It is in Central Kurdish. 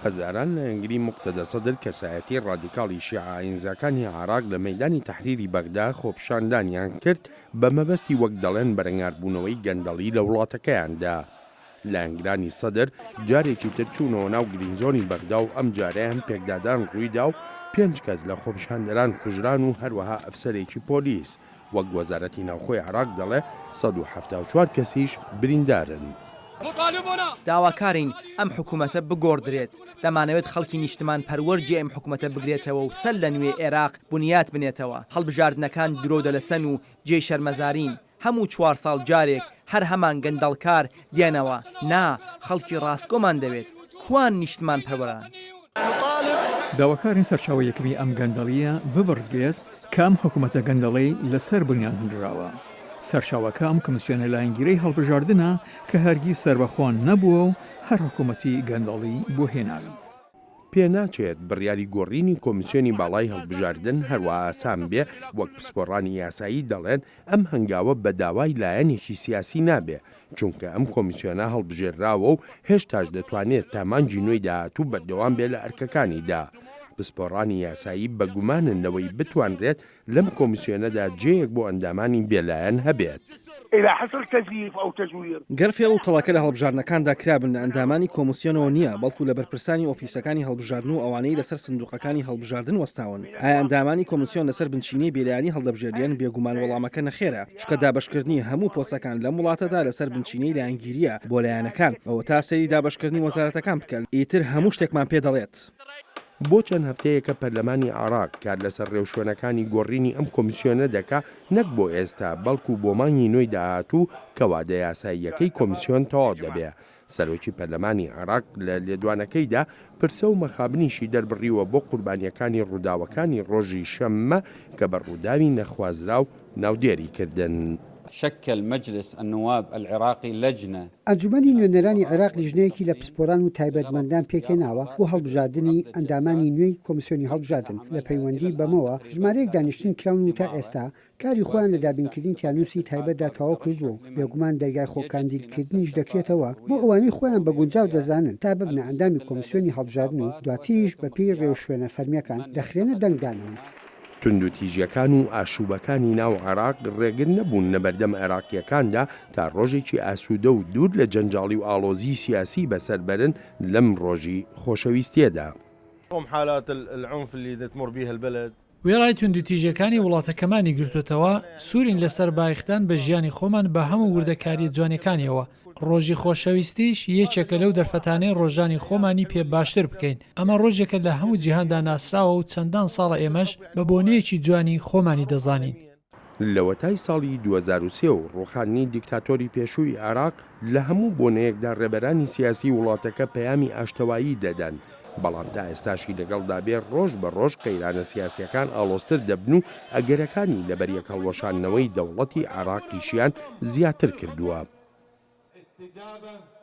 هەزاران لە ئەنگری مقتەدە سەدر کەسایەتی ڕادیکاڵی شیعە ئاینزەکانی عێراق لە مەیدانی تەحریری بەغدا خۆپیشاندانیان کرد بە مەبەستی وەک دەڵێن بەرەنگاربوونەوەی گەندەڵی لە وڵاتەکەیاندا. لە ئەنگرانی سەدر جارێکی تر چوونەوە ناو گرینزۆنی بەغدا و ئەم جارەیان پێکدادان ڕوویدا و 5 کەس لە خۆپیشاندەران کوژران و هەروەها ئەفسەرێکی پۆلیس، وەک وەزارەتی ناوخۆی عێراق دەڵێ 174 کەسیش بریندارن. داواکارین ئەم حکوومەتە بگۆڕدرێت. دەمانەوێت خەڵکی نیشتمان پەروەرجێ ئەم حکوومەتە بگرێتەوە و سەر لە نوێ عێراق بنیات بنێتەوە. هەڵبژاردنەکان درۆ دەلەسەن و جێ شەرمەزارین. هەموو 4 ساڵ جارێک هەر هەمان گەندەڵکار دێنەوە. نا خەڵکی ڕاستگۆمان دەوێت. کوان نیشتمان پەروەران؟ داواکارین سەرچاوەیەکەوی ئەم گەندەڵیە ببڕدرێت کام حکوومەتە گەندەڵی لەسەر بنیان هەندراوە. سەرچاوەکە ئەم کمیسیۆنە لایەنگیرەی هەڵبژاردنە کە هەرگیز سەربەخۆن نەبووە و هەر حکوومەتی گەندەڵی بۆ هێناوی. پێناچێت بڕیاری گۆڕینی کۆمیسیۆنی باڵای هەڵبژاردن هەروە ئاسان بێ، وەک پسپۆڕانی یاسایی دەڵێن ئەم هەنگاوە بە داوای لایەنێکی سیاسی نابێ، چونکە ئەم کۆمیسیۆنە هەڵبژێراوە و هێشتاش دەتوانێت تامانجی نوێی داهاتوو بەردەوام بێ لە ئەرکەکانیدا. پسپۆڕانی یاسایی بەگومانن لەوەی بتوانرێت لەم کۆمیسیۆنەدا جێیەک بۆ ئەندامانی بێلایەن هەبێت. گەر فێڵ و تەڵاکە لە هەڵبژاردنەکاندا کرابن لە ئەندامانی کۆمیسیۆنەوە نییە، بەڵکو لە بەرپرسانی ئۆفیسەکانی هەڵبژاردن و ئەوانەی لەسەر سندوقەکانی هەڵبژاردن وەستاون. ئایا ئەندامانی کۆمیسیۆن لەسەر بنچینەی بێلایانی هەڵدەبژێریان بێگومان وەڵامەکە نەخێرە، چکە دابەشکردنی هەموو پۆستەکان لەم وڵاتەدا لەسەر بنچینەی لایەنگیریە بۆ لایەنەکان، ئەوە تا سەیری دابەشکردنی وەزارەتەکان بکەن. ئیتر هەموو شتێکمان پێ دەڵێت. بۆ چەند هەفتەیەکە پەرلەمانی عێراق کار لەسەر ڕێوشوێنەکانی گۆڕینی ئەم کۆمیسیۆنە دەکا، نەک بۆ ئێستا بەڵکو بۆ مانگی نوێی داهاتوو کە وادە یاساییەکەی کۆمیسیۆن تەواو دەبێ. سەرۆکی پەرلەمانی عێراق لە لێدوانەکەیدا پرسە و مەخابنیشی دەربڕیوە بۆ قوربانیەکانی ڕووداوەکانی ڕۆژی شەممە کە بە ڕووداوی نەخوازرا و ناودێری کردن. شكل مجلس النواب العراقي لجنة. ئەنجومەنی نوێنەرانی عێراق لیژنەیەکی لە پسپۆران و تایبەتمەندان پێکێناوە بۆ هەڵبژاردننی ئەندامانی نوێی کۆمیسیۆنی هەڵبژاردن لە پەیوەندی بەمەوە ژمارەیەک دانیشتن کراون و تا ئێستا کاری خۆیان لە دابینکردنی تیانوسی تایبەتدا تەواو کردووە. بێگومان دەرگای خۆکاندیدکردنیش دەکرێتەوە بۆ ئەوانەی خۆیان بە گونجاو دەزانن تا ببنە ئەندامی کۆمیسیۆنی هەڵبژاردن و دواتیش بە پێی ڕێوشوێنە فەرمیەکان دەخرێنە دەنگدانەوە. تونند و تیژیەکان و ئاشوبەکانی ناو عێراق ڕێگر نەبوون لە بەردەم عێراقیەکاندا تا ڕۆژێکی ئاسوودە و دوور لە جەنجاڵی و ئاڵۆزی سیاسی بەسەربەرن لەم ڕۆژی خۆشەویستیەدا. وێڕای توندوتیژەکانی وڵاتەکەمانی گرتوتەوە سوورین لەسەر بايختان بە ژیانی خۆمان بە هەموو وردەکاری جوانەکانیەوە. ڕۆژی خۆشەویستیش یەکێکە لەو دەرفەتانەی ڕۆژانی خۆمانی پێ باشتر بکەین. ئەمە ڕۆژێکە لە هەموو جیهاندا ناسراوە و چەندان ساڵە ئێمەش بە بۆنەیەکی جوانی خۆمانی دەزانین. لەوەتای ساڵی 2003 و ڕوخانی دیکتاتۆری پێشووی عێراق لە هەموو بۆنەیەکدا ڕێبەرانی سیاسی وڵاتەکە پەیامی ئاشتەوایی دەدەن. بەڵام تا ئێستاشی لەگەڵدا بێ ڕۆژ بە ڕۆژ قەیرانە سیاسیەکان ئاڵۆزتر دەبن و ئەگەرەکانی لەبەر یەکەڵوەشاندنەوەی دەوڵەتی عێراقیشیان زیاتر کردووە.